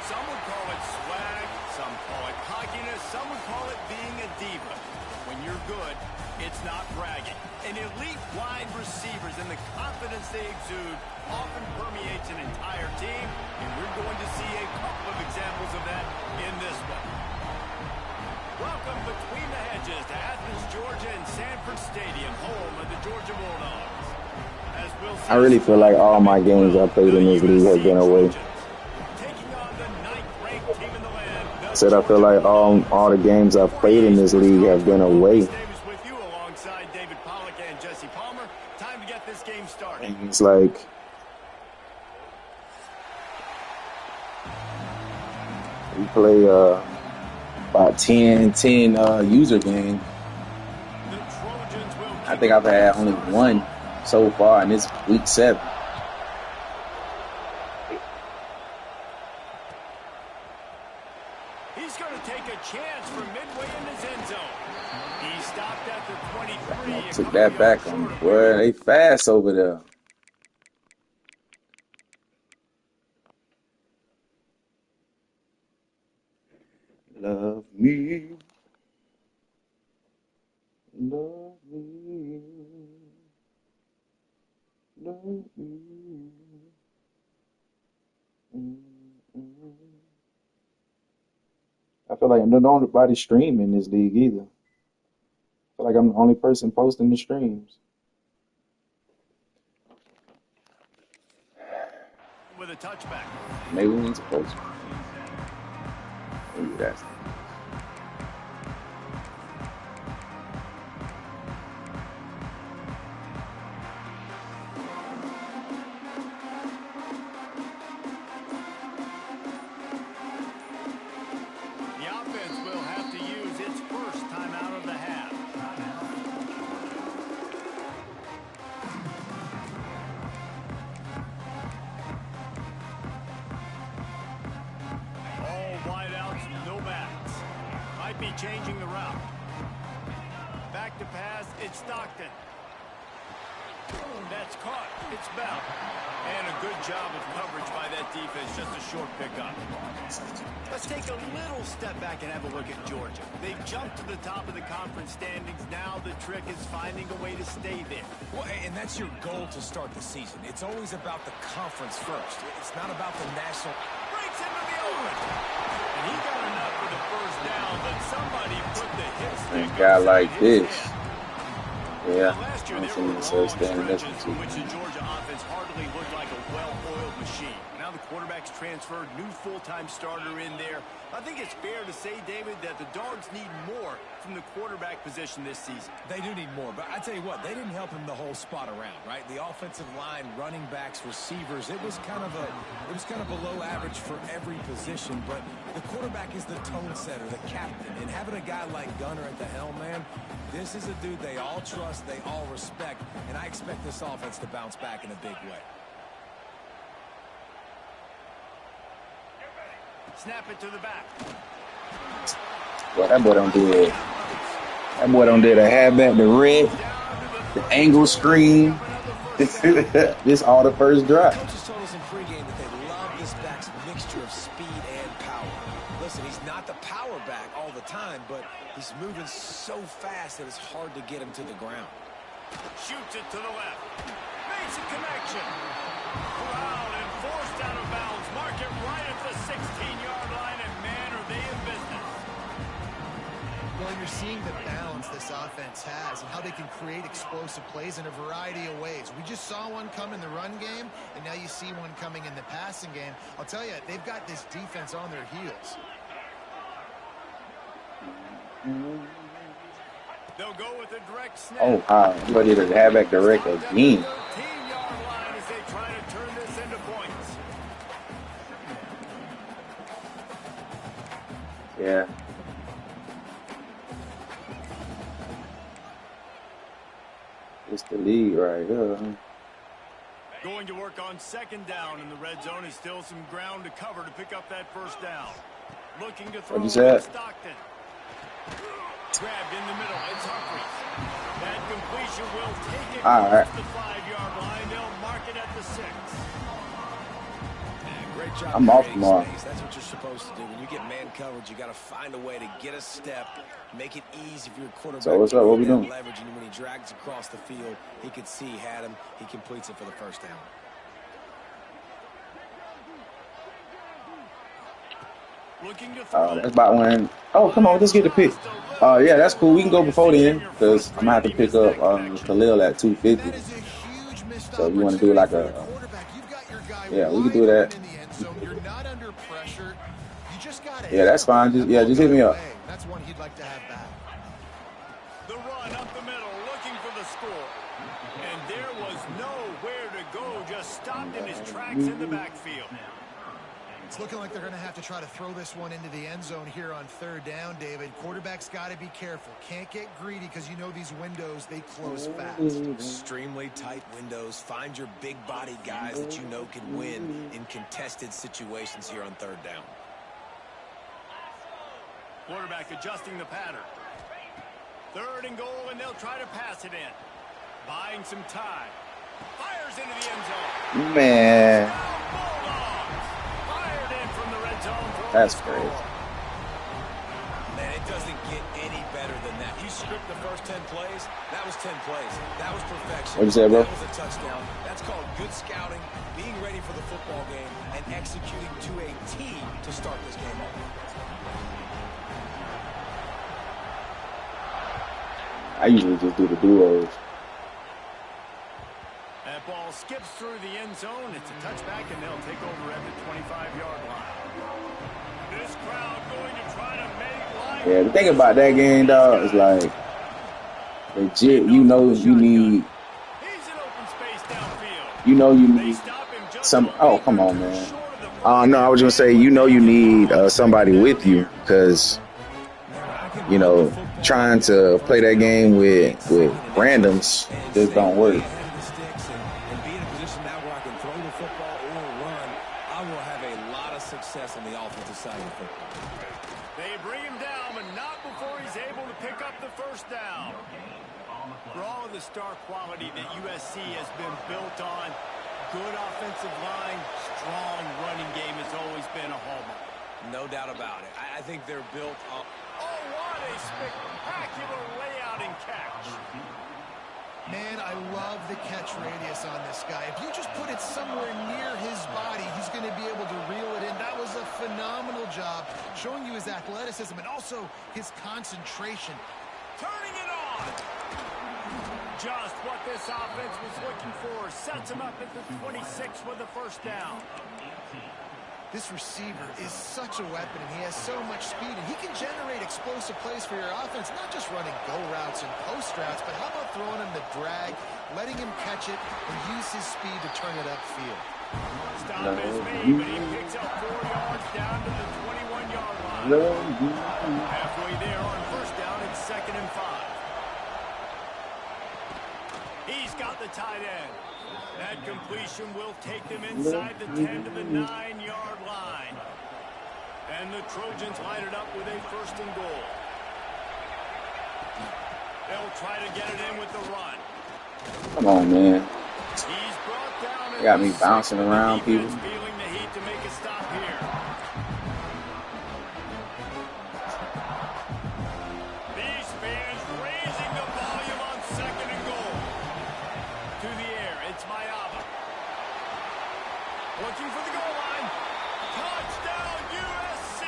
Some would call it swag, some call it cockiness, some would call it being a diva. When you're good, it's not bragging. And elite wide receivers and the confidence they exude often permeates an entire team, and we're going to see a couple of examples of that in this one. Welcome between the hedges to Athens, Georgia, and Sanford Stadium, home of the Georgia Bulldogs. As we'll see, I really feel like all my games I played in this league have been away. I said I feel like all the games I've played in this league have been away. And it's like we play about 10 user games. I think I've had only one so far, and it's week 7. He's going to take a chance from midway in his end zone. He stopped at the 23. I took that back on me. Boy, they fast over there. Love me. Love me. Love me. I feel like I'm not nobody streaming this league either. I feel like I'm the only person posting the streams. With a touchback. Maybe we need to post. Maybe that's it. Changing the route. Back to pass, it's Stockton. That's caught. It's Bell. And a good job of coverage by that defense. Just a short pickup. Let's take a little step back and have a look at Georgia. They've jumped to the top of the conference standings. Now the trick is finding a way to stay there. Well, and that's your goal to start the season. It's always about the conference first. It's not about the national. Breaks into the open. And he got enough for the first down, but somebody put the hit stick. A guy like this. Yeah, last year, there were long stretches in which the Georgia offense hardly looked like a well-oiled machine. Now the quarterback's transferred, new full-time starter in there. I think it's fair to say, David, that the Dogs need more from the quarterback position this season. They do need more, but I tell you what, they didn't help him the whole spot around, right? The offensive line, running backs, receivers, it was kind of below average for every position, but the quarterback is the tone setter, the captain, and having a guy like Gunner at the helm, man, this is a dude they all trust, they all respect, and I expect this offense to bounce back in a big way. Snap it to the back. Well, that boy don't do it. That boy don't do the halfback, the red, the angle screen. This all the first drive. Coaches told us in pregame that they love this back's mixture of speed and power. Listen, he's not the power back all the time, but he's moving so fast that it's hard to get him to the ground. Shoots it to the left. Makes a connection. Fouled and forced out of bounds. Mark it right at the 16-yard line, and man, are they in business. Well, you're seeing the balance this offense has and how they can create explosive plays in a variety of ways. We just saw one come in the run game, and now you see one coming in the passing game. I'll tell you, they've got this defense on their heels. They'll go with a direct snap. Oh, wow. You need to have back direct again. 13-yard line as they try to turn this into points. Yeah. It's the lead right here. Going to work on second down in the red zone is still some ground to cover to pick up that first down. Looking to throw Stockton. Grabbed in the middle. It's Humphries. That completion will take it All right. to the 5-yard line. They'll mark it at the 6. great job I'm off creating tomorrow. space. That's what you're supposed to do. When you get man coverage, you got to find a way to get a step, make it easy for your quarterback. So what's up? What we doing? Leverage, and when he drags across the field, he could see he had him. He completes it for the first down. That's about when. Oh, come on, let's get the pick. Yeah, that's cool. We can go before then because I'm gonna have to pick up Khalil at 250. So you want to do like a? Yeah, we can do that. Yeah, that's fine. Just hit me up. That's one he'd like to have back. The run up the middle, looking for the score. And there was nowhere to go, just stopped in his tracks in the backfield. It's looking like they're going to have to try to throw this one into the end zone here on third down, David. Quarterback's got to be careful. Can't get greedy because you know these windows, they close fast. Extremely tight windows. Find your big-bodied guys that you know can win in contested situations here on third down. Quarterback adjusting the pattern. Third and goal, and they'll try to pass it in. Buying some time. Fires into the end zone. Man, Fired in from the red zone. that's crazy. Man, it doesn't get any better than that. You script the first 10 plays, that was 10 plays. That was perfection. What'd you say, bro? That was a touchdown. That's called good scouting, being ready for the football game, and executing to a T to start this game off. I usually just do the duos. That ball skips through the end zone. It's a touchback, and they'll take over at the 25-yard line. This crowd going to try to make life. Yeah, the thing about that game, dog, is like legit. You know, you need. He's in open space downfield. You know, you They need stop him just some. a Oh, meter come on, too man. short of the No, I was gonna say, you know, you need somebody with you because you know trying to play that game with randoms just don't work. And be in a position now where I can throw the football or run, I will have a lot of success on the offensive side of the football. They bring him down, but not before he's able to pick up the first down. For all of the star quality that USC has been built on, good offensive line, strong running game has always been a hallmark. No doubt about it. I think they're built on. Oh, what a spectacular layout and catch. Man, I love the catch radius on this guy. If you just put it somewhere near his body, he's going to be able to reel it in. That was a phenomenal job, showing you his athleticism and also his concentration. Turning it on. Just what this offense was looking for. Sets him up at the 26 with the first down. This receiver is such a weapon, and he has so much speed, and he can generate explosive plays for your offense, not just running go routes and post routes, but how about throwing him the drag, letting him catch it, and use his speed to turn it upfield. Stop is made, but he picks up 4 yards down to the 21-yard line. Halfway there on first down, it's 2nd and 5. He's got the tight end. That completion will take them inside the 10 to the 9-yard line. And the Trojans light it up with a 1st and goal. They'll try to get it in with the run. Come on, man. He's brought down. Got me bouncing around, people. Feeling the heat to make a stop here. These fans raising the volume on 2nd and goal. To the air, it's Mayaba. Looking for the goal line. Touchdown USC.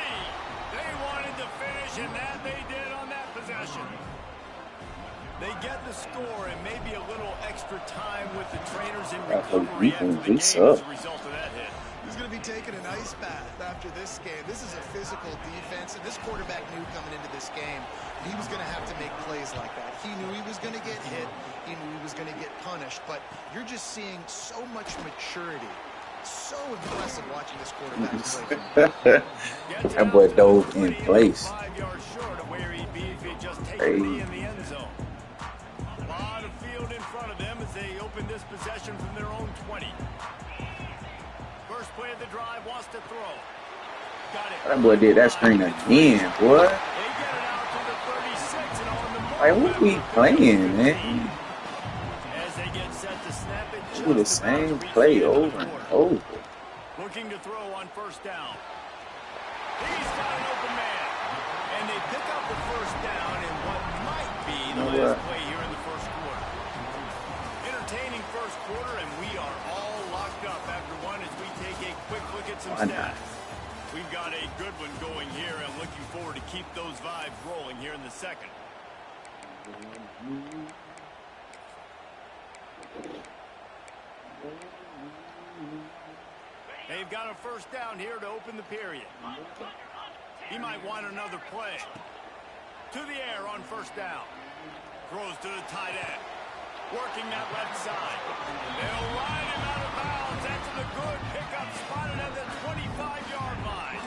They wanted to finish, and that they did on that possession. They get the score and maybe a little extra time with the trainers in recovery after the game as a result of that hit. He's going to be taking an ice bath after this game. This is a physical defense, and this quarterback knew coming into this game he was going to have to make plays like that. He knew he was going to get hit. He knew he was going to get punished, but you're just seeing so much maturity. So impressive watching this quarterback play. That boy dove in place. 5 yards short of where he'd be if he just taken me in the end zone. A lot of field in front of them as they open this possession from their own 20. First play of the drive, wants to throw. Got it. That boy did that screen again, boy. They get it out to the 36 and on the mark. Like, what we playing, man? As they get set to snap it, Do the same play over and over. Looking to throw on first down. He's got an open man. And they pick up the first down in what might be the last play here in the first quarter. Entertaining first quarter, and we are all locked up after one as we take a quick look at some stats. We've got a good one going here, and looking forward to keep those vibes rolling here in the second. They've got a first down here to open the period. He might want another play. To the air on first down. Throws to the tight end. Working that left side. They'll ride him out of bounds after the good pickup spotted at the 25-yard line.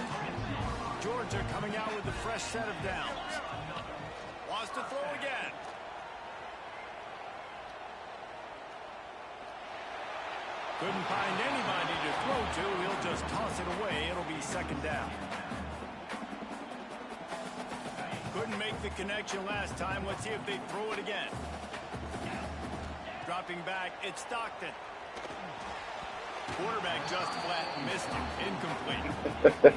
Georgia coming out with a fresh set of downs. Wants to throw again. Couldn't find anybody to throw to. He'll just toss it away. It'll be second down. Couldn't make the connection last time. Let's see if they throw it again. Dropping back, it's Stockton. Quarterback just flat missed him. Incomplete.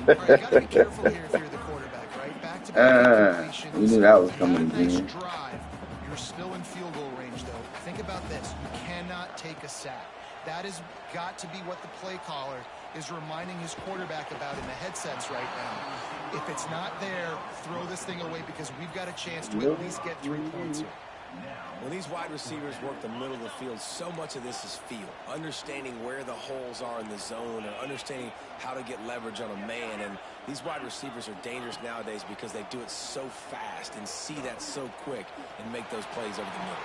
All right, you got to be careful here if you're the quarterback, right? Back-to-back completions. We knew that was coming again. Drive. You're still in field goal range, though. Think about this. You cannot take a sack. That has got to be what the play caller is reminding his quarterback about in the headsets right now. If it's not there, throw this thing away because we've got a chance to at least get 3 points here. When these wide receivers work the middle of the field, so much of this is feel. Understanding where the holes are in the zone or understanding how to get leverage on a man. And these wide receivers are dangerous nowadays because they do it so fast and see that so quick and make those plays over the middle.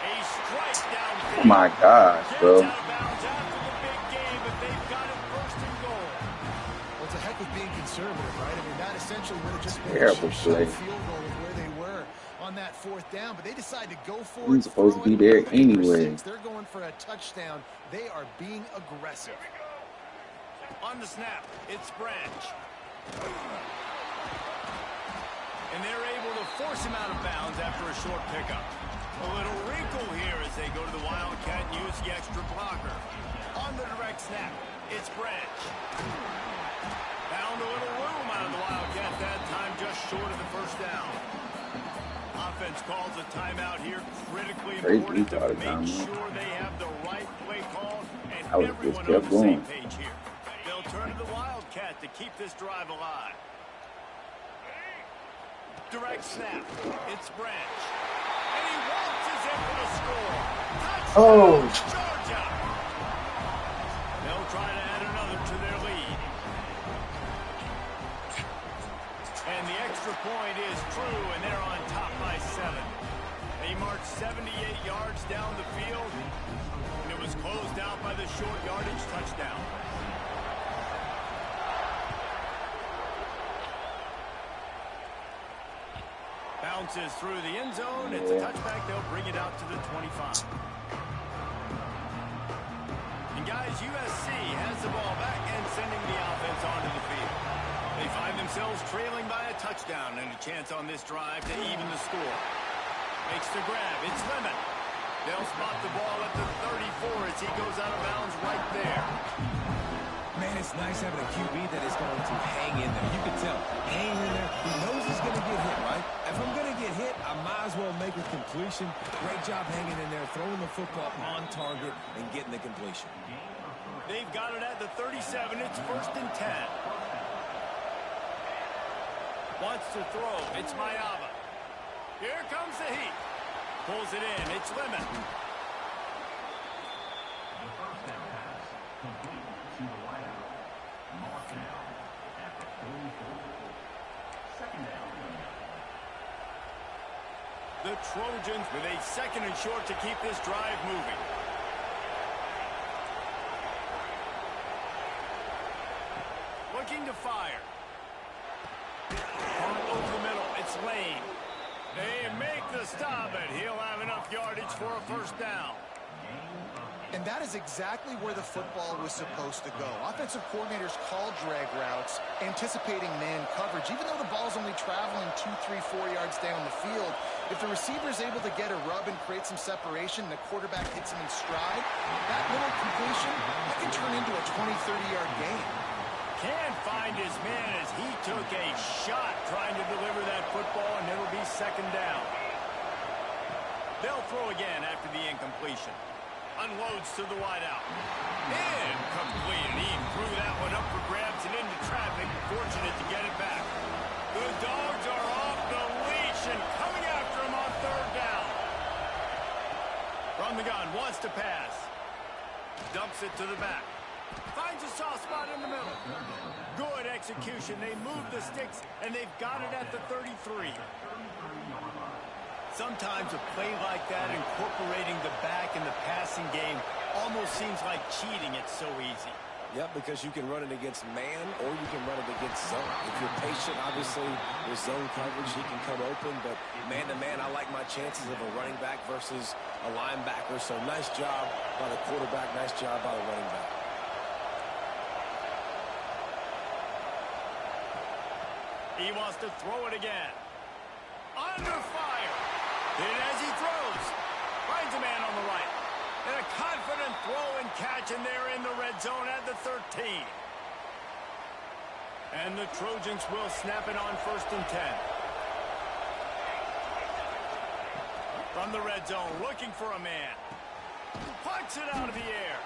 A strike down. Oh my gosh, bro. Gets out of bounds after the big game, but they've got it first and goal. Well, it's a heck of being conservative, right? I mean, that essentially would have just been Terrible a play. field goal of where they were on that fourth down, but they decide to go for it. He's supposed to be there anyway. They're going for a touchdown. They are being aggressive. On the snap, it's Branch. And they're able to force him out of bounds after a short pickup. A little wrinkle here as they go to the Wildcat and use the extra blocker. On the direct snap, it's Branch. Found a little room out of the Wildcat that time, just short of the first down. Offense calls a timeout here, critically important to make sure they have the right play call and everyone on the same page here. They'll turn to the Wildcat to keep this drive alive. Direct snap, it's Branch. And he waltzes in for the score. Touchdown, Georgia. They'll try to add another to their lead. And the extra point is true, and they're on top by 7. They marched 78 yards down the field, and it was closed out by the short yardage touchdown. Bounces through the end zone. It's a touchback. They'll bring it out to the 25. And guys, USC has the ball back and sending the offense onto the field. They find themselves trailing by a touchdown and a chance on this drive to even the score. Makes the grab. It's Lemon. They'll spot the ball at the 34 as he goes out of bounds right there. Man, it's nice having a QB that is going to hang in there. You can tell, hang in there. He knows he's going to get hit, right? If I'm going to get hit, I might as well make a completion. Great job hanging in there, throwing the football on target and getting the completion. They've got it at the 37. It's 1st and 10. Wants to throw. It's Mayava. Here comes the heat. Pulls it in. It's Lemon. The Trojans with a 2nd and short to keep this drive moving. Looking to fire. Over the middle, it's Lane. They make the stop, and he'll have enough yardage for a first down. And And that is exactly where the football was supposed to go. Offensive coordinators call drag routes, anticipating man coverage. Even though the ball's only traveling 2, 3, 4 yards down the field, if the receiver is able to get a rub and create some separation and the quarterback hits him in stride, that little completion, that can turn into a 20, 30-yard gain. Can't find his man as he took a shot trying to deliver that football, and it'll be second down. They'll throw again after the incompletion. Unloads to the wideout. Incomplete, and he threw that one up for grabs and into traffic. Fortunate to get it back. The Dogs are off the leash and coming after him on third down. From the gun, wants to pass. Dumps it to the back. Finds a soft spot in the middle. Good execution. They move the sticks, and they've got it at the 33. Sometimes a play like that, incorporating the back in the passing game, almost seems like cheating. It's so easy. Yep, because you can run it against man or you can run it against zone. If you're patient, obviously, with zone coverage, he can come open. But man-to-man, I like my chances of a running back versus a linebacker. So nice job by the quarterback, nice job by the running back. He wants to throw it again. Under fire. And as he throws, finds a man on the right. And a confident throw and catch, and they're in the red zone at the 13. And the Trojans will snap it on 1st and 10. From the red zone, looking for a man. Punts it out of the air.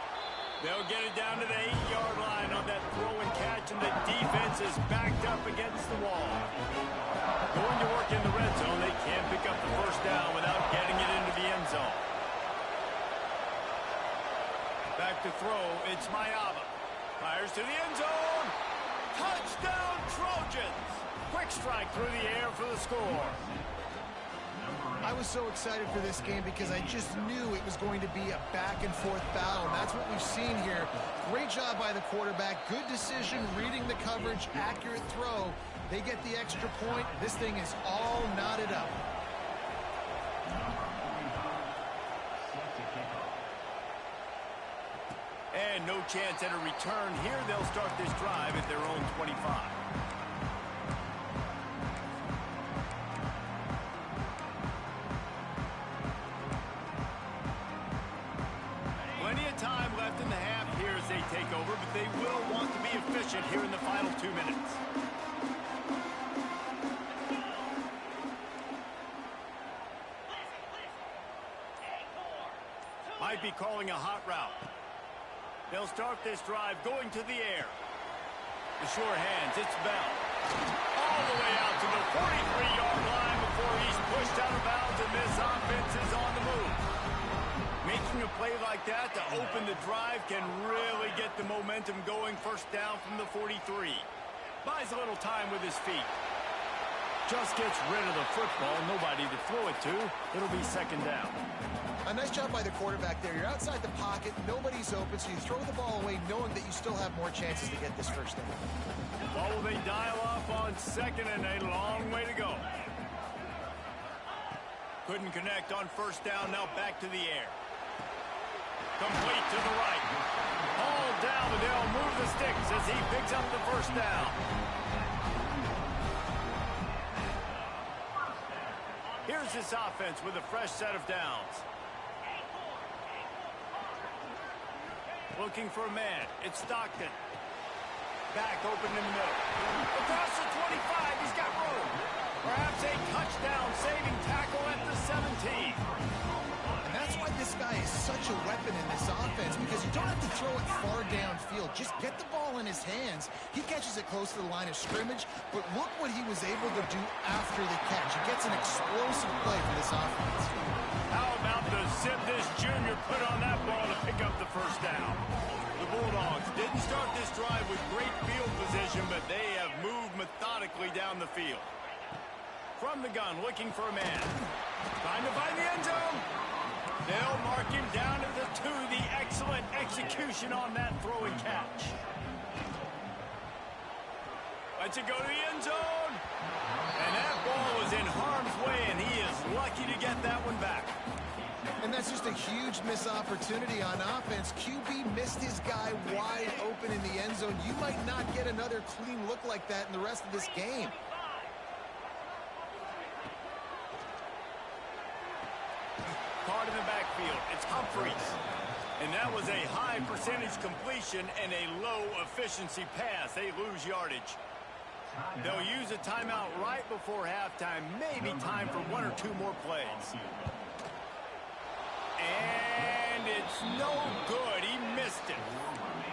They'll get it down to the 8-yard line on that throw and catch, and the defense is backed up against the wall. Going to work in the red zone, they can't pick up the first down without getting it into the end zone. Back to throw, it's Mayava. Fires to the end zone. Touchdown, Trojans! Quick strike through the air for the score. I was so excited for this game because I just knew it was going to be a back-and-forth battle, and that's what we've seen here. Great job by the quarterback, good decision, reading the coverage, accurate throw. They get the extra point. This thing is all knotted up. And no chance at a return here. They'll start this drive at their own 25. Plenty of time left in the half here as they take over, but they will want to be efficient here in the final 2 minutes. Might be calling a hot route. They'll start this drive going to the air. The sure hands, it's Bell. All the way out to the 43-yard line before he's pushed out of bounds, and this offense is on the move. Making a play like that to open the drive can really get the momentum going. First down from the 43. Buys a little time with his feet. Just gets rid of the football. Nobody to throw it to. It'll be second down. A nice job by the quarterback there. You're outside the pocket. Nobody's open, so you throw the ball away knowing that you still have more chances to get this first down. Well, will they dial off on second, and a long way to go. Couldn't connect on first down. Now back to the air. Complete to the right. Hauled down, but they'll move the sticks as he picks up the first down. Here's this offense with a fresh set of downs. Looking for a man. It's Stockton. Back open in the middle. Across the 25. He's got room. Perhaps a touchdown-saving tackle at the 17. And that's why this guy is such a weapon in this offense, because you don't have to throw it far downfield. Just get the ball in his hands. He catches it close to the line of scrimmage, but look what he was able to do after the catch. He gets an explosive play for this offense. How about the zip this junior put on that ball to pick up the first down? The Bulldogs didn't start this drive with great field position, but they have moved methodically down the field. From the gun, looking for a man. Trying to find the end zone. They'll mark him down at the 2. The excellent execution on that throw and catch. Lets it go to the end zone. And that ball was in harm's way, and he is lucky to get that one back. And that's just a huge missed opportunity on offense. QB missed his guy wide open in the end zone. You might not get another clean look like that in the rest of this game. Caught in the backfield. It's Humphries. And that was a high percentage completion and a low efficiency pass. They lose yardage. They'll use a timeout right before halftime. Maybe time for one or two more plays. And it's no good. He missed it.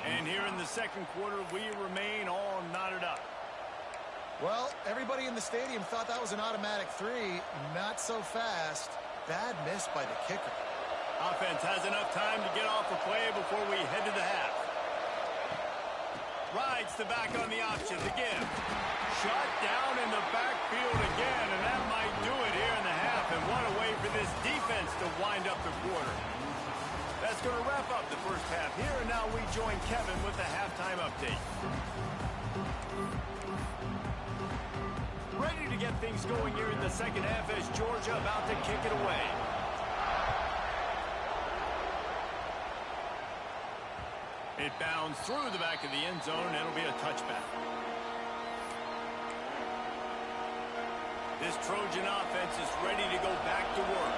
And here in the second quarter, we remain all knotted up. Well, everybody in the stadium thought that was an automatic 3. Not so fast. Bad miss by the kicker. Offense has enough time to get off a play before we head to the half. Rides the back on the option. The give. Shut down in the backfield again, and that might do it here in the half. And what a way for this defense to wind up the quarter. That's going to wrap up the first half here, and now we join Kevin with the halftime update. Ready to get things going here in the second half as Georgia about to kick it away. It bounds through the back of the end zone, and it'll be a touchback. This Trojan offense is ready to go back to work.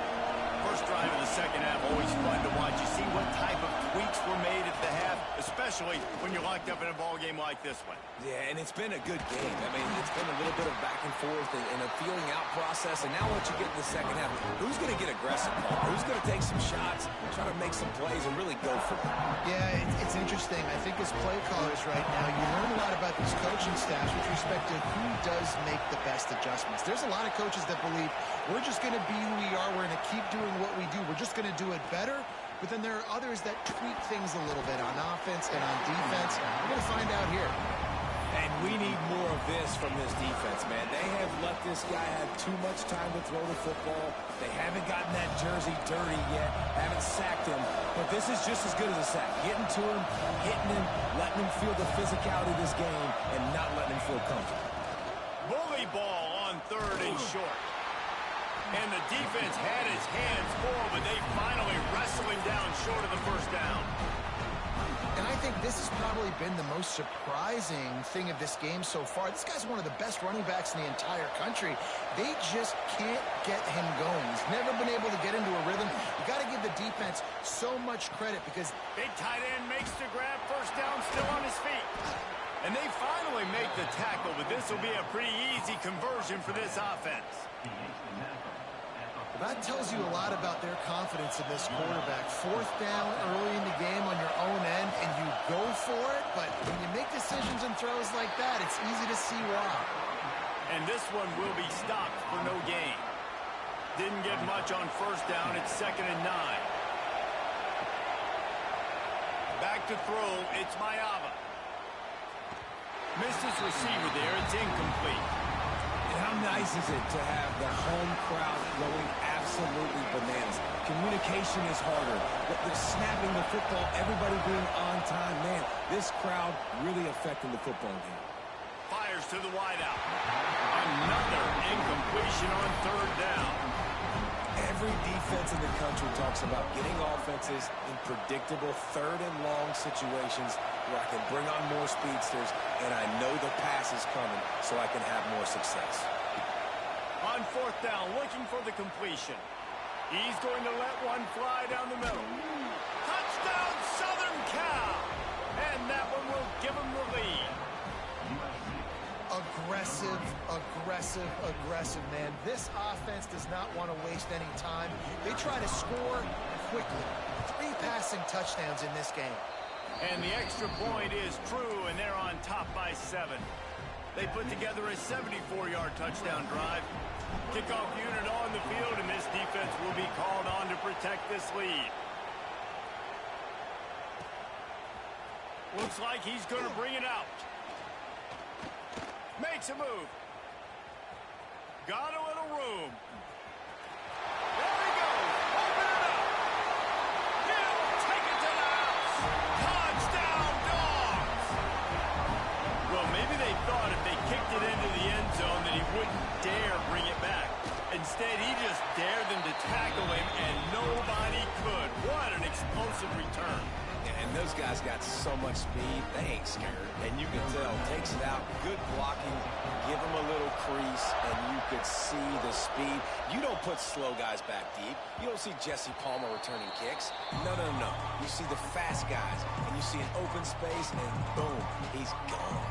First drive of the second half, always fun to watch. You see what type of tweaks were made at the half, especially when you're locked up in a ball game like this one. Yeah, and it's been a good game. I mean, it's been a little bit of back and forth and a feeling out process. And now once you get in the second half, who's going to get aggressive, Paul? Who's going to take some shots, try to make some plays, and really go for it? Yeah, it's interesting. I think as play callers right now, you learn a lot about these coaching staffs with respect to who does make the best adjustments. There's a lot of coaches that believe we're just going to be who we are. We're going to keep doing what we do. We're just going to do it better. But then there are others that tweak things a little bit on offense and on defense. We're going to find out here. And we need more of this from this defense, man. They have let this guy have too much time to throw the football. They haven't gotten that jersey dirty yet, haven't sacked him. But this is just as good as a sack. Getting to him, hitting him, letting him feel the physicality of this game, and not letting him feel comfortable. Bully ball on third and short. And the defense had his hands full, but they finally wrestled him down short of the first down. And I think this has probably been the most surprising thing of this game so far. This guy's one of the best running backs in the entire country. They just can't get him going. He's never been able to get into a rhythm. You got to give the defense so much credit because big tight end makes the grab, first down, still on his feet. And they finally make the tackle, but this will be a pretty easy conversion for this offense. That tells you a lot about their confidence in this quarterback. Fourth down early in the game on your own end, and you go for it, but when you make decisions and throws like that, it's easy to see why. And this one will be stopped for no gain. Didn't get much on first down. It's 2nd and 9. Back to throw. It's Mayava. Missed his receiver there. It's incomplete. And how nice is it to have the home crowd going absolutely bananas? Communication is harder. They're snapping the football, everybody being on time. Man, this crowd really affecting the football game. Fires to the wideout. Another incompletion on third down. Every defense in the country talks about getting offenses in predictable third and long situations where I can bring on more speedsters and I know the pass is coming so I can have more success. On fourth down, looking for the completion. He's going to let one fly down the middle. Touchdown, Southern Cal! And that one will give him the lead. Aggressive, aggressive, aggressive, man. This offense does not want to waste any time. They try to score quickly. 3 passing touchdowns in this game. And the extra point is true, and they're on top by 7. They put together a 74-yard touchdown drive. Kickoff unit on the field, and this defense will be called on to protect this lead. Looks like he's going to bring it out. Makes a move. Got a little room. There he goes. Open it up. He'll take it to the house. Touchdown, Dogs. Well, maybe they thought if they kicked it into the end zone that he wouldn't dare bring it back. Instead, he just dared them to tackle him, and nobody explosive return. And those guys got so much speed, they ain't scared. And you can tell, takes it out, good blocking, give them a little crease, and you could see the speed. You don't put slow guys back deep. You don't see Jesse Palmer returning kicks. No, no, no. You see the fast guys, and you see an open space, and boom, he's gone.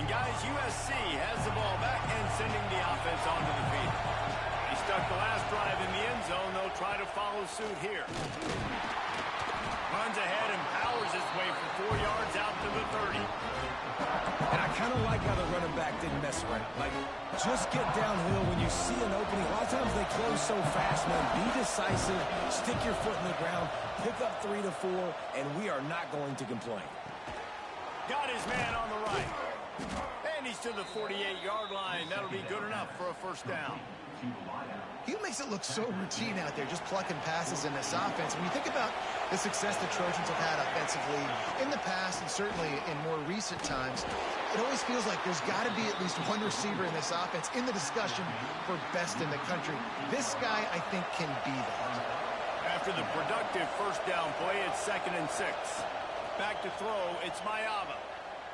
And guys, USC has the ball back and sending the offense onto the field. He stuck the last drive in the end zone. They'll try to follow suit here. Runs ahead and powers his way for 4 yards out to the 30. And I kind of like how the running back didn't mess around. Like, just get downhill when you see an opening. A lot of times they close so fast, man. Be decisive, stick your foot in the ground, pick up 3 to 4, and we are not going to complain. Got his man on the right. And he's to the 48-yard line. That'll be good enough for a first down. He makes it look so routine out there, just plucking passes in this offense. When you think about the success the Trojans have had offensively in the past and certainly in more recent times, it always feels like there's got to be at least one receiver in this offense in the discussion for best in the country. This guy, I think, can be that. After the productive first down play, it's 2nd and 6. Back to throw, it's Mayava.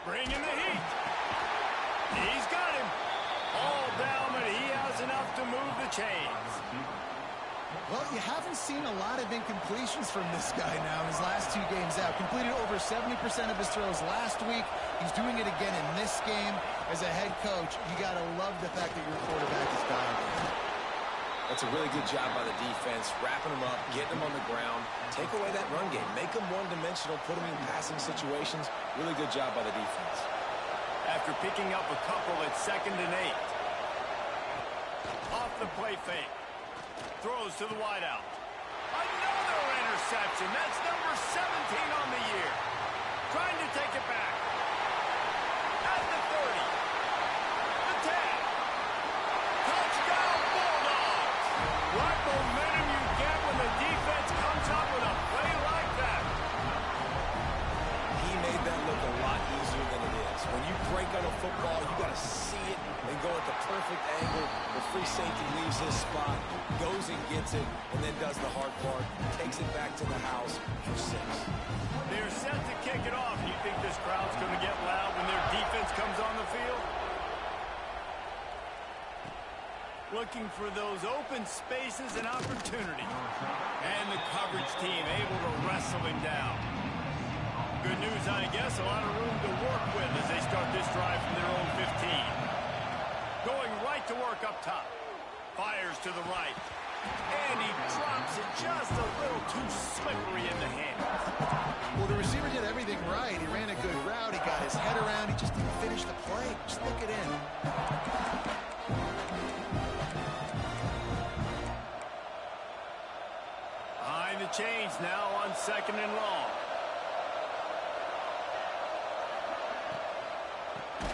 Bringing the heat. He's got him. All down, but he has enough to move the chains. Well, you haven't seen a lot of incompletions from this guy now in his last 2 games out. Completed over 70% of his throws last week. He's doing it again in this game. As a head coach, you got to love the fact that your quarterback is valuable. That's a really good job by the defense, wrapping them up, getting them on the ground. Take away that run game. Make them one-dimensional, put them in passing situations. Really good job by the defense. After picking up a couple at 2nd and 8. Off the play fake. Throws to the wideout. Another interception. That's number 17 on the year. Trying to take it back. At the 30. The 10. Touchdown Bulldogs. What momentum you get when the defense comes up with a play like that. He made that look a lot easier than it is. When you break on a football, you got to see it and go at the perfect angle. The free safety leaves his spot, goes and gets it, and then does the hard part, takes it back to the house for 6. They're set to kick it off. You think this crowd's going to get loud when their defense comes on the field? Looking for those open spaces and opportunity. And the coverage team able to wrestle him down. Good news, I guess, a lot of room to work with as they start this drive from their own 15. Going right to work up top. Fires to the right. And he drops it just a little too slippery in the hands. Well, the receiver did everything right. He ran a good route. He got his head around. He just didn't finish the play. Just look it in. Behind the chains now on 2nd and long.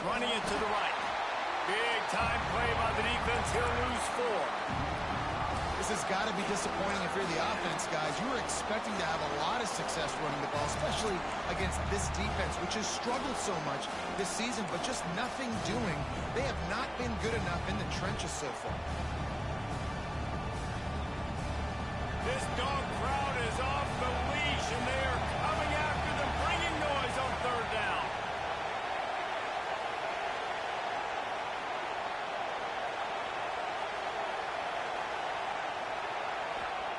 Running it to the right. Big time play by the defense. He'll lose 4. This has got to be disappointing if you're the offense, guys. You were expecting to have a lot of success running the ball, especially against this defense, which has struggled so much this season, but just nothing doing. They have not been good enough in the trenches so far. This dog crowd is off the leash, and they are coming after them, bringing noise on 3rd down.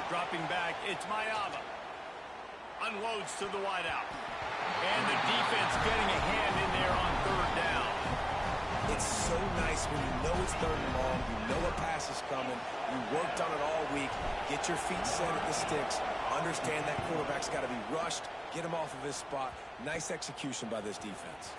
Dropping back, it's Mayava. Unloads to the wideout. And the defense getting a hand in there on 3rd down. It's so nice when you know it's 3rd and long, you know a pass is coming, you worked on it all week, get your feet set at the sticks, understand that quarterback's got to be rushed, get him off of his spot. Nice execution by this defense.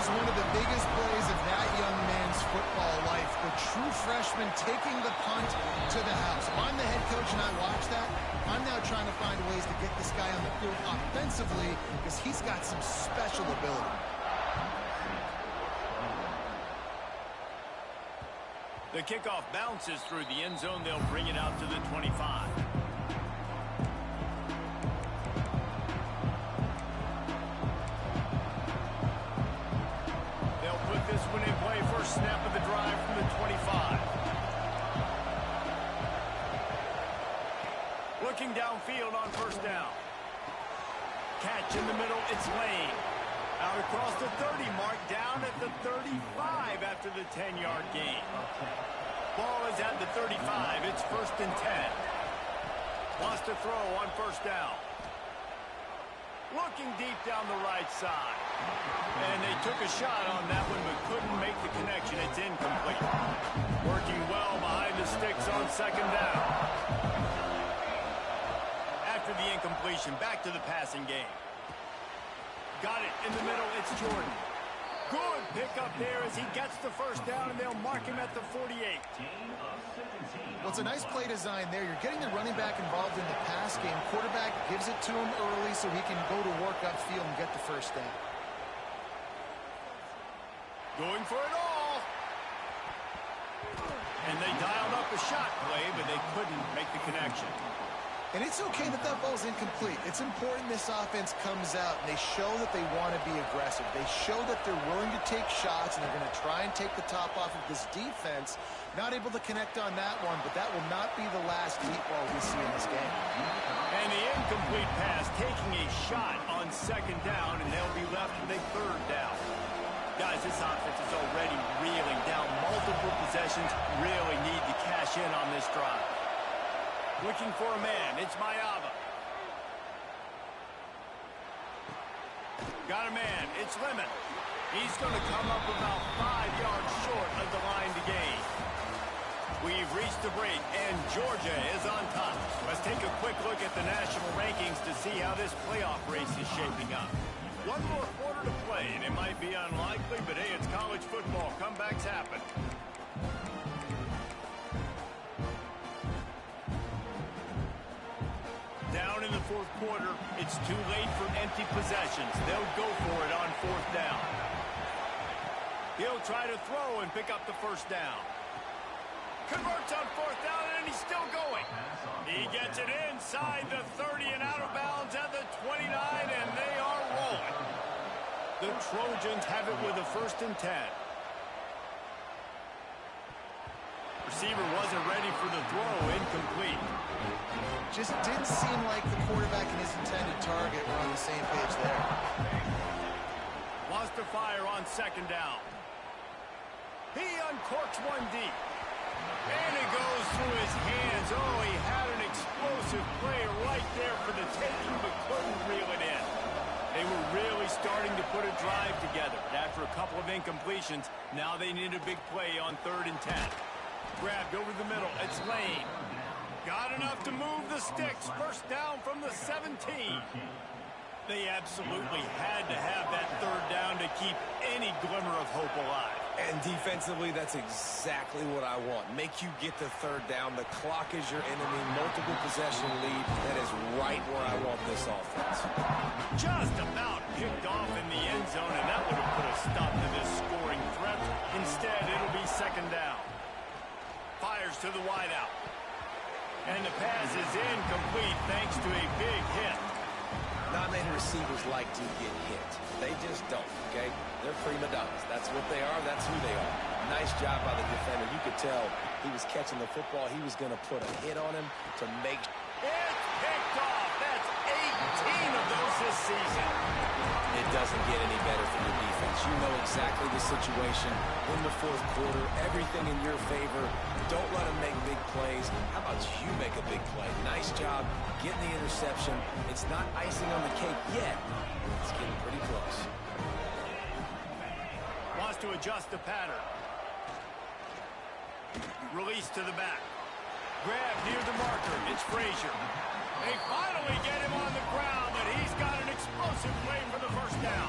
One of the biggest plays of that young man's football life. The true freshman taking the punt to the house. If I'm the head coach and I watch that, I'm now trying to find ways to get this guy on the field offensively because he's got some special ability. The kickoff bounces through the end zone. They'll bring it out to the 25. downfield on first down. Catch in the middle, it's Lane. Out across the 30 mark, down at the 35 after the 10-yard gain. Ball is at the 35. It's 1st and 10. Wants to throw on first down. Looking deep down the right side. And they took a shot on that one but couldn't make the connection. It's incomplete. Working well behind the sticks on 2nd down. After the incompletion, back to the passing game. Got it in the middle. It's Jordan. Good pickup there as he gets the first down, and they'll mark him at the 48. Well, it's a nice play design there. You're getting the running back involved in the pass game. Quarterback gives it to him early so he can go to work upfield and get the first down. Going for it all. And they dialed up a shot play, but they couldn't make the connection. And it's okay that that ball's incomplete. It's important this offense comes out and they show that they want to be aggressive. They show that they're willing to take shots and they're going to try and take the top off of this defense. Not able to connect on that one, but that will not be the last deep ball we see in this game. And the incomplete pass taking a shot on 2nd down, and they'll be left with a 3rd down. Guys, this offense is already reeling down multiple possessions. Really need to cash in on this drive. Looking for a man. It's Mayava. Got a man. It's Lemon. He's going to come up about 5 yards short of the line to gain. We've reached the break, and Georgia is on top. Let's take a quick look at the national rankings to see how this playoff race is shaping up. One more quarter to play, and it might be unlikely, but hey, it's college football. Comebacks happen. Down in the 4th quarter, it's too late for empty possessions. They'll go for it on 4th down. He'll try to throw and pick up the first down. Converts on 4th down, and he's still going. He gets it inside the 30 and out of bounds at the 29, and they are rolling. The Trojans have it with a 1st and 10. Receiver wasn't ready for the throw, incomplete. Just didn't seem like the quarterback and his intended target were on the same page there. Wants to fire on 2nd down. He uncorks one deep. And it goes through his hands. Oh, he had an explosive play right there for the taking, but couldn't reel it in. They were really starting to put a drive together. But after a couple of incompletions, now they need a big play on 3rd and 10. Grabbed over the middle. It's Lane. Got enough to move the sticks. First down from the 17. They absolutely had to have that 3rd down to keep any glimmer of hope alive. And defensively, that's exactly what I want. Make you get the 3rd down. The clock is your enemy. Multiple possession lead. That is right where I want this offense. Just about picked off in the end zone, and that would have put a stop to this scoring threat. Instead, it'll be 2nd down. Fires to the wideout. And the pass is incomplete thanks to a big hit. Not many receivers like to get hit. They just don't, okay? They're prima donnas. That's what they are. That's who they are. Nice job by the defender. You could tell he was catching the football. He was going to put a hit on him to make... It's picked off. That's 18 of those this season. It doesn't get any better for your defense. You know exactly the situation in the 4th quarter. Everything in your favor. Don't let them make big plays. How about you make a big play? Nice job getting the interception. It's not icing on the cake yet. It's getting pretty close. Wants to adjust the pattern. Release to the back. Grab near the marker. It's Frazier. They finally get him on the ground, but he's got an explosive play for the first down.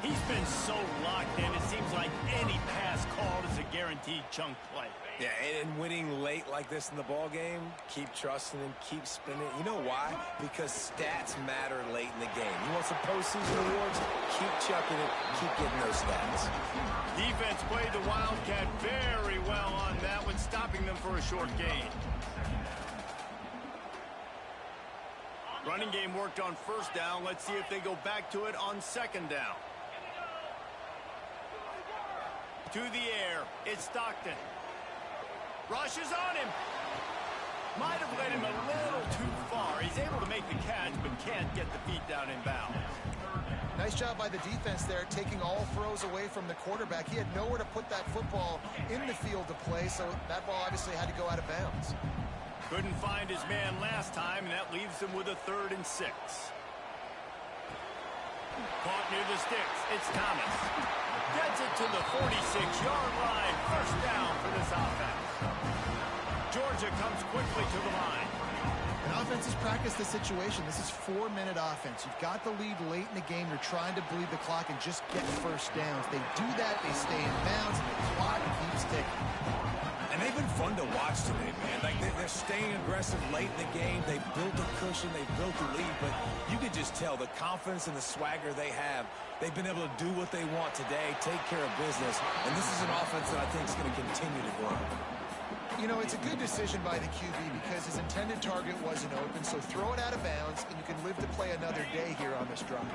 He's been so locked in, it seems like any pass called is a guaranteed chunk play. Yeah, and winning late like this in the ball game, keep trusting him, keep spinning. You know why? Because stats matter late in the game. You want some postseason awards? Keep chucking it, keep getting those stats. Defense played the Wildcat very well on that one, stopping them for a short gain. Running game worked on first down. Let's see if they go back to it on 2nd down. To the air. It's Stockton. Rushes on him. Might have led him a little too far. He's able to make the catch, but can't get the feet down in bounds. Nice job by the defense there, taking all throws away from the quarterback. He had nowhere to put that football in the field to play, so that ball obviously had to go out of bounds. Couldn't find his man last time, and that leaves him with a 3rd and 6. Caught near the sticks. It's Thomas. Gets it to the 46-yard line. First down for this offense. Georgia comes quickly to the line. And offenses practice the situation. This is 4-minute offense. You've got the lead late in the game. You're trying to bleed the clock and just get first downs. They do that. They stay in bounds, and the clock keeps ticking. And they've been fun to watch today, man. Like they're staying aggressive late in the game. They've built a cushion. They've built a lead. But you can just tell the confidence and the swagger they have. They've been able to do what they want today, take care of business. And this is an offense that I think is going to continue to grow. You know, it's a good decision by the QB because his intended target wasn't open, so throw it out of bounds, and you can live to play another day here on this drive.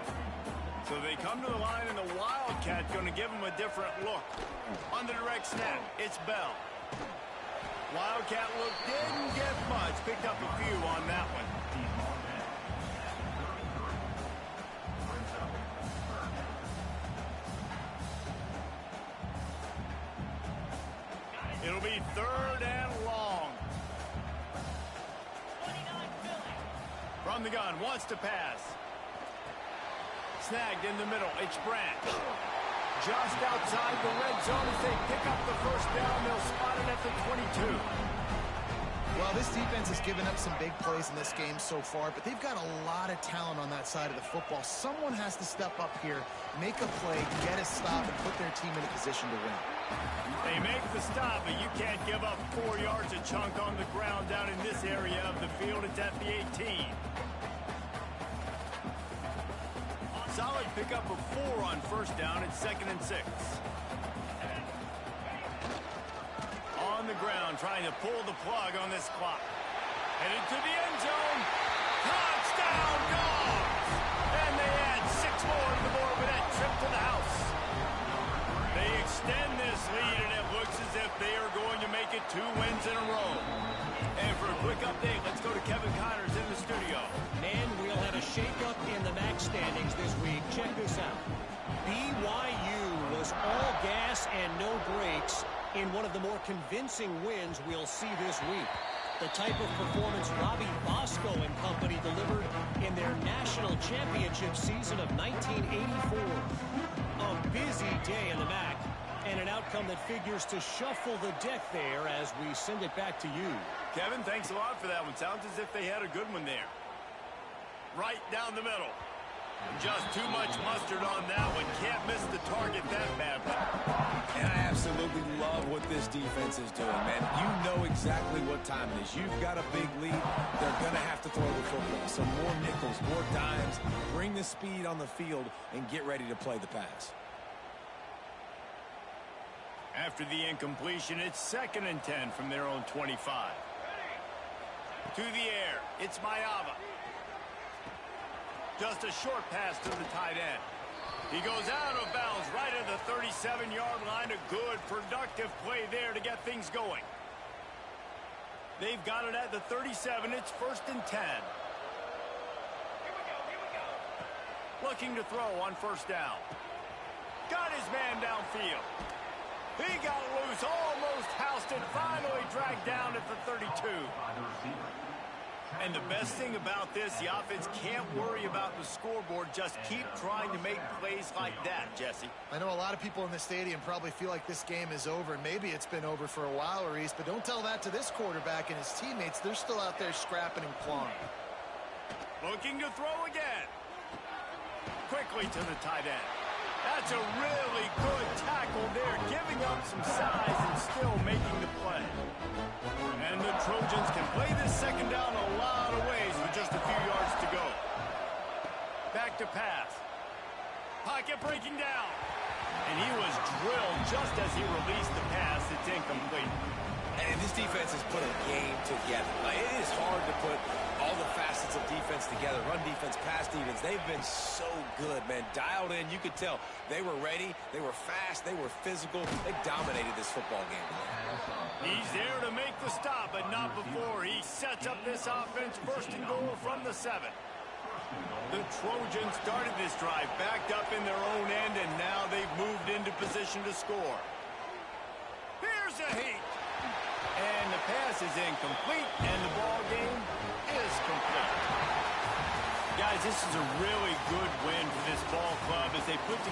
So they come to the line, and the Wildcat going to give him a different look. On the direct snap, it's Bell. Wildcat look didn't get much. Picked up a few on that one. It'll be 3rd and long. From the gun, wants to pass. Snagged in the middle. It's Branch. Just outside the red zone as they pick up the first down. They'll spot it at the 22. Well, this defense has given up some big plays in this game so far, but they've got a lot of talent on that side of the football. Someone has to step up here, make a play, get a stop, and put their team in a position to win. They make the stop, but you can't give up 4 yards a chunk on the ground down in this area of the field. It's at the 18. Solid pickup of 4 on first down. It's 2nd and 6. On the ground, trying to pull the plug on this clock. Headed to the end zone. Touchdown, Dogs! And they add 6 more to the board with that trip to the house. They extend this lead, and it looks as if they are going to make it 2 wins in a row. And for a quick update, let's go to Kevin Connors in the studio. Man, we'll have a shakeup in the MAC standings this week. Check this out. BYU was all gas and no brakes in one of the more convincing wins we'll see this week. The type of performance Robbie Bosco and company delivered in their national championship season of 1984. A busy day in the MAC, and an outcome that figures to shuffle the deck there as we send it back to you. Kevin, thanks a lot for that one. Sounds as if they had a good one there. Right down the middle. Just too much mustard on that one. Can't miss the target that badly. And I absolutely love what this defense is doing, man. You know exactly what time it is. You've got a big lead. They're going to have to throw the football. So more nickels, more dimes. Bring the speed on the field and get ready to play the pass. After the incompletion, it's 2nd and 10 from their own 25. To the air, it's Mayava. Just a short pass to the tight end. He goes out of bounds right at the 37-yard line. A good, productive play there to get things going. They've got it at the 37. It's 1st and 10. Looking to throw on first down. Got his man downfield. He got loose, almost housed it, finally dragged down at the 32. And the best thing about this, the offense can't worry about the scoreboard. Just keep trying to make plays like that, Jesse. I know a lot of people in the stadium probably feel like this game is over, and maybe it's been over for a while, Reese, but don't tell that to this quarterback and his teammates. They're still out there scrapping and clawing. Looking to throw again. Quickly to the tight end. That's a really good tackle there, giving up some size and still making the play. And the Trojans can play this second down a lot of ways with just a few yards to go. Back to pass. Pocket breaking down. And he was drilled just as he released the pass. It's incomplete. And this defense has put a game together. Like, it is hard to put all the facets of defense together. Run defense, pass defense. They've been so good, man. Dialed in. You could tell they were ready. They were fast. They were physical. They dominated this football game. He's there to make the stop, but not before. He sets up this offense, first and goal from the 7. The Trojans started this drive backed up in their own end, and now they've moved into position to score. Here's a heat. And the pass is incomplete, and the ball game is complete. Guys, this is a really good win for this ball club as they put together